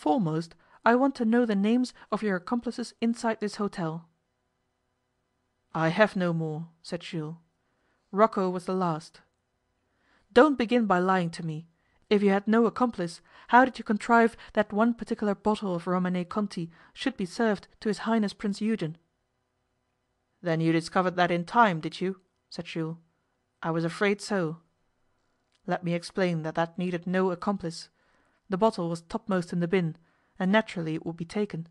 foremost, I want to know the names of your accomplices inside this hotel.' 'I have no more,' said Jules. 'Rocco was the last.' 'Don't begin by lying to me. If you had no accomplice, how did you contrive that one particular bottle of Romanée Conti should be served to his Highness Prince Eugen?' 'Then you discovered that in time, did you?' said Jules. 'I was afraid so. Let me explain that needed no accomplice. The bottle was topmost in the bin, and naturally it would be taken.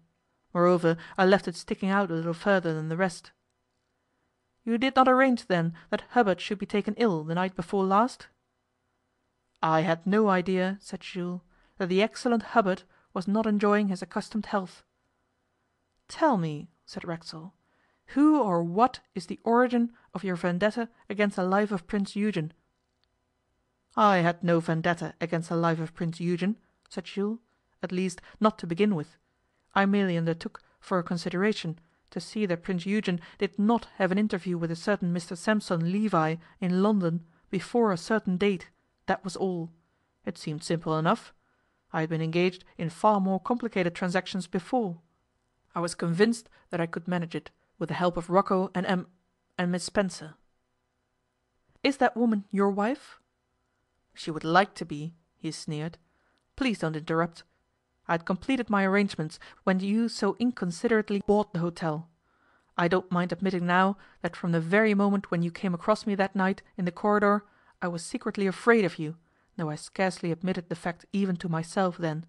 Moreover, I left it sticking out a little further than the rest.' 'You did not arrange, then, that Hubbard should be taken ill the night before last?' 'I had no idea,' said Jules, 'that the excellent Hubbard was not enjoying his accustomed health.' 'Tell me,' said Racksole, 'who or what is the origin of your vendetta against the life of Prince Eugen?' 'I had no vendetta against the life of Prince Eugen,' said Jules, 'at least, not to begin with. I merely undertook, for a consideration, to see that Prince Eugen did not have an interview with a certain Mr Sampson Levi in London before a certain date, that was all. It seemed simple enough. I had been engaged in far more complicated transactions before. I was convinced that I could manage it, with the help of Rocco and Miss Spencer.' 'Is that woman your wife?' 'She would like to be,' he sneered. 'Please don't interrupt. I had completed my arrangements when you so inconsiderately bought the hotel. I don't mind admitting now that from the very moment when you came across me that night in the corridor I was secretly afraid of you, though I scarcely admitted the fact even to myself then.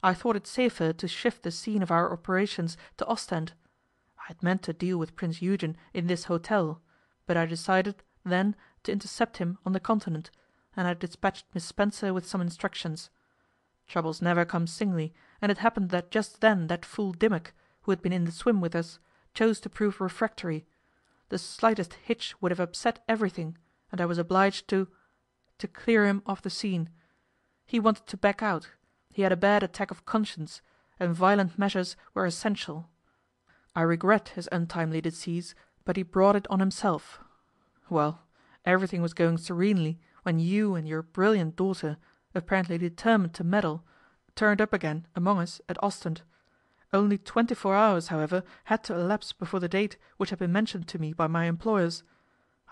I thought it safer to shift the scene of our operations to Ostend. I had meant to deal with Prince Eugen in this hotel, but I decided then to intercept him on the Continent, and I dispatched Miss Spencer with some instructions. Troubles never come singly, and it happened that just then that fool Dimmock, who had been in the swim with us, chose to prove refractory. The slightest hitch would have upset everything, and I was obliged to clear him off the scene. He wanted to back out, he had a bad attack of conscience, and violent measures were essential. I regret his untimely decease, but he brought it on himself. Well, everything was going serenely when you and your brilliant daughter, apparently determined to meddle, turned up again among us at Ostend. Only 24 hours, however, had to elapse before the date which had been mentioned to me by my employers.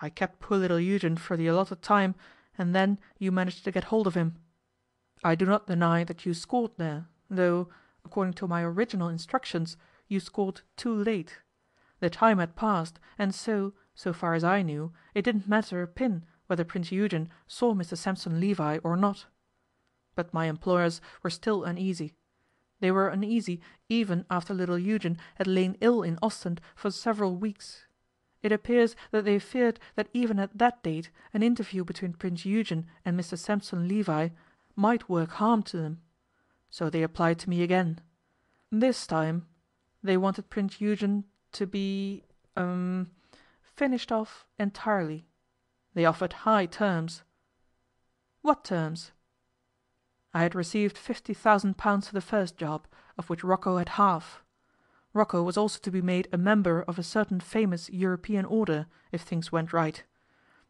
I kept poor little Eugen for the allotted time, and then you managed to get hold of him. I do not deny that you scored there, though, according to my original instructions, you scored too late. The time had passed, and so far as I knew, it didn't matter a pin whether Prince Eugen saw Mr Sampson Levi or not. But my employers were still uneasy. They were uneasy even after little Eugen had lain ill in Ostend for several weeks. It appears that they feared that even at that date an interview between Prince Eugen and Mr Sampson Levi might work harm to them. So they applied to me again. This time they wanted Prince Eugen to be finished off entirely. They offered high terms.' 'What terms?' 'I had received £50,000 for the first job, of which Rocco had half. Rocco was also to be made a member of a certain famous European order, if things went right.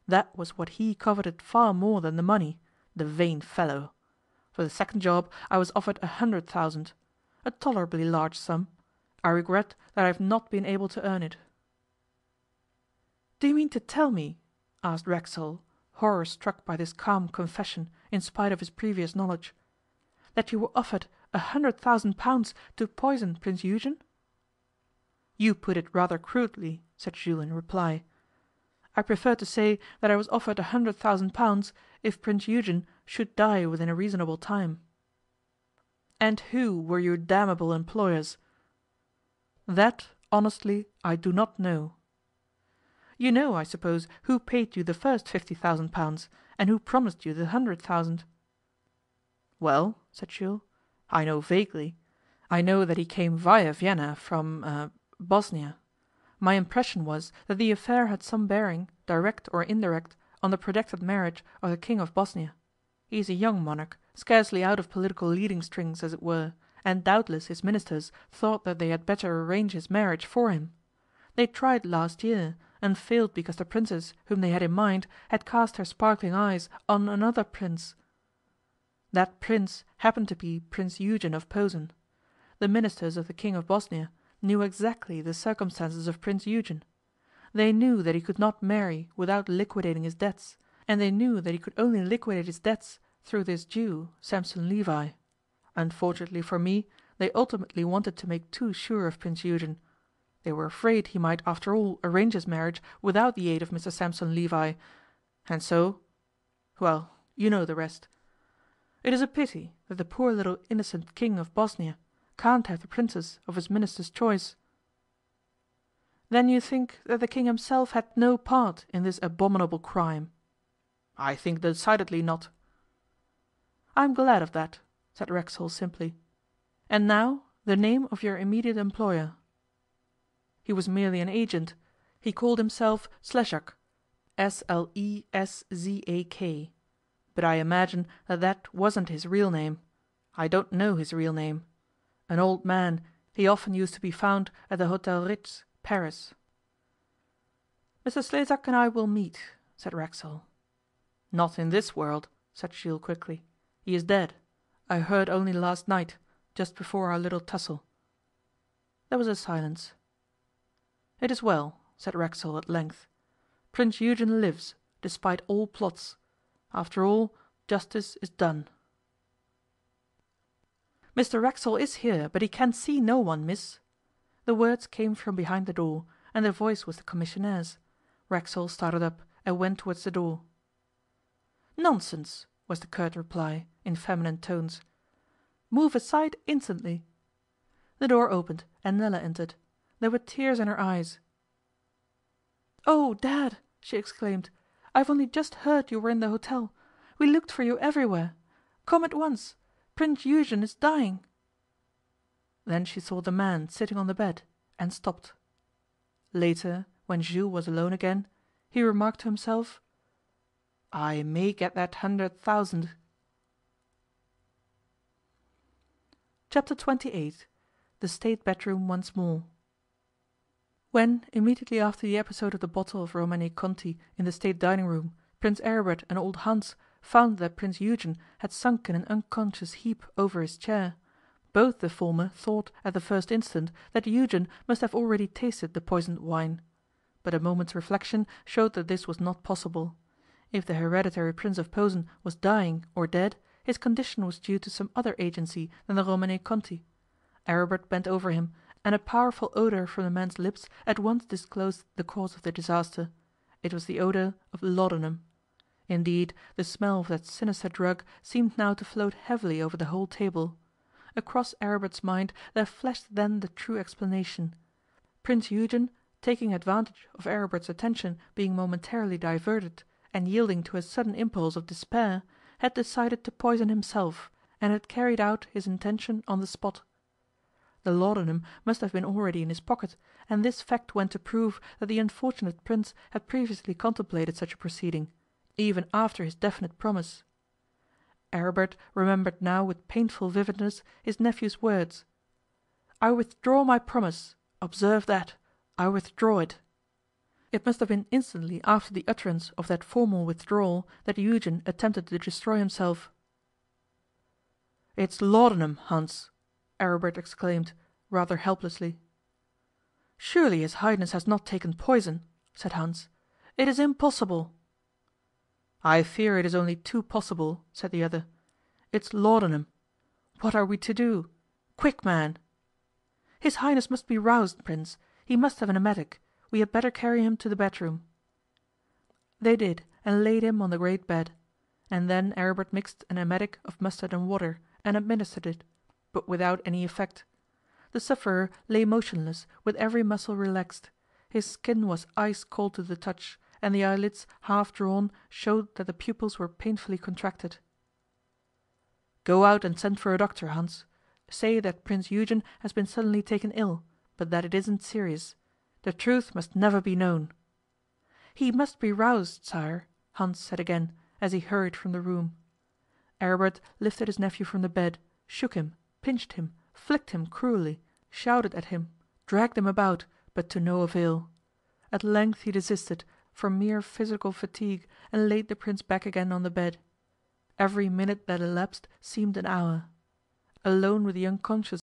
That was what he coveted far more than the money, the vain fellow. For the second job I was offered 100,000, a tolerably large sum. I regret that I have not been able to earn it.' 'Do you mean to tell me,' asked Racksole, horror struck by this calm confession in spite of his previous knowledge, 'that you were offered 100,000 to poison Prince Eugen?' 'You put it rather crudely,' said Jules in reply. 'I prefer to say that I was offered 100,000 if Prince Eugen should die within a reasonable time.' 'And who were your damnable employers?' 'That, honestly, I do not know.' 'You know, I suppose, who paid you the first 50,000 pounds, and who promised you the 100,000?' 'Well,' said Jules, 'I know vaguely. I know that he came via Vienna from Bosnia. My impression was that the affair had some bearing, direct or indirect, on the projected marriage of the King of Bosnia. He is a young monarch, scarcely out of political leading strings, as it were, and doubtless his ministers thought that they had better arrange his marriage for him. They tried last year, and failed because the princess whom they had in mind had cast her sparkling eyes on another prince. That prince happened to be Prince Eugen of Posen. The ministers of the King of Bosnia knew exactly the circumstances of Prince Eugen. They knew that he could not marry without liquidating his debts, and they knew that he could only liquidate his debts through this Jew, Samson Levi. Unfortunately for me, they ultimately wanted to make too sure of Prince Eugen. They were afraid he might after all arrange his marriage without the aid of Mr Samson Levi, and so, well, you know the rest. It is a pity that the poor little innocent King of Bosnia can't have the princess of his minister's choice. Then you think that the king himself had no part in this abominable crime? I think decidedly not. I am glad of that, said Racksole simply. And now the name of your immediate employer. He was merely an agent. He called himself Slezak, Slezak. But I imagine that wasn't his real name. I don't know his real name. An old man, he often used to be found at the Hotel Ritz, Paris. Mr Slezak and I will meet, said Racksole. Not in this world, said Jules quickly. He is dead. I heard only last night, just before our little tussle. There was a silence. It is well, said Racksole at length. Prince Eugen lives, despite all plots. After all, justice is done. Mr Racksole is here, but he can see no one, miss. The words came from behind the door, and the voice was the commissionnaire's. Racksole started up and went towards the door. Nonsense, was the curt reply, in feminine tones. Move aside instantly. The door opened and Nella entered. There were tears in her eyes. Oh, Dad, she exclaimed, I've only just heard you were in the hotel. We looked for you everywhere. Come at once. Prince Eugen is dying. Then she saw the man sitting on the bed, and stopped. Later, when Jules was alone again, he remarked to himself, I may get that 100,000. Chapter 28. The State Bedroom Once More. When, immediately after the episode of the bottle of Romanée Conti in the State dining room, Prince Aribert and old Hans found that Prince Eugen had sunk in an unconscious heap over his chair, both the former thought at the first instant that Eugen must have already tasted the poisoned wine. But a moment's reflection showed that this was not possible. If the hereditary Prince of Posen was dying or dead, his condition was due to some other agency than the Romanée Conti. Aribert bent over him, and a powerful odour from the man's lips at once disclosed the cause of the disaster. It was the odour of laudanum. Indeed, the smell of that sinister drug seemed now to float heavily over the whole table. Across Aribert's mind there flashed then the true explanation. Prince Eugen, taking advantage of Aribert's attention being momentarily diverted, and yielding to a sudden impulse of despair, had decided to poison himself, and had carried out his intention on the spot. The laudanum must have been already in his pocket, and this fact went to prove that the unfortunate prince had previously contemplated such a proceeding, even after his definite promise. Aribert remembered now with painful vividness his nephew's words. I withdraw my promise. Observe that. I withdraw it. It must have been instantly after the utterance of that formal withdrawal that Eugen attempted to destroy himself. It's laudanum, Hans, Aribert exclaimed, rather helplessly. Surely his highness has not taken poison, said Hans. It is impossible. I fear it is only too possible, said the other. It's laudanum. What are we to do? Quick, man! His highness must be roused, Prince. He must have an emetic. We had better carry him to the bedroom. They did, and laid him on the great bed. And then Aribert mixed an emetic of mustard and water, and administered it, but without any effect. The sufferer lay motionless, with every muscle relaxed. His skin was ice cold to the touch, and the eyelids, half drawn, showed that the pupils were painfully contracted. Go out and send for a doctor, Hans. Say that Prince Eugen has been suddenly taken ill, but that it isn't serious. The truth must never be known. He must be roused, sire, Hans said again, as he hurried from the room. Aribert lifted his nephew from the bed, shook him, pinched him, flicked him cruelly, shouted at him, dragged him about, but to no avail. At length he desisted, from mere physical fatigue, and laid the Prince back again on the bed. Every minute that elapsed seemed an hour. Alone with the unconscious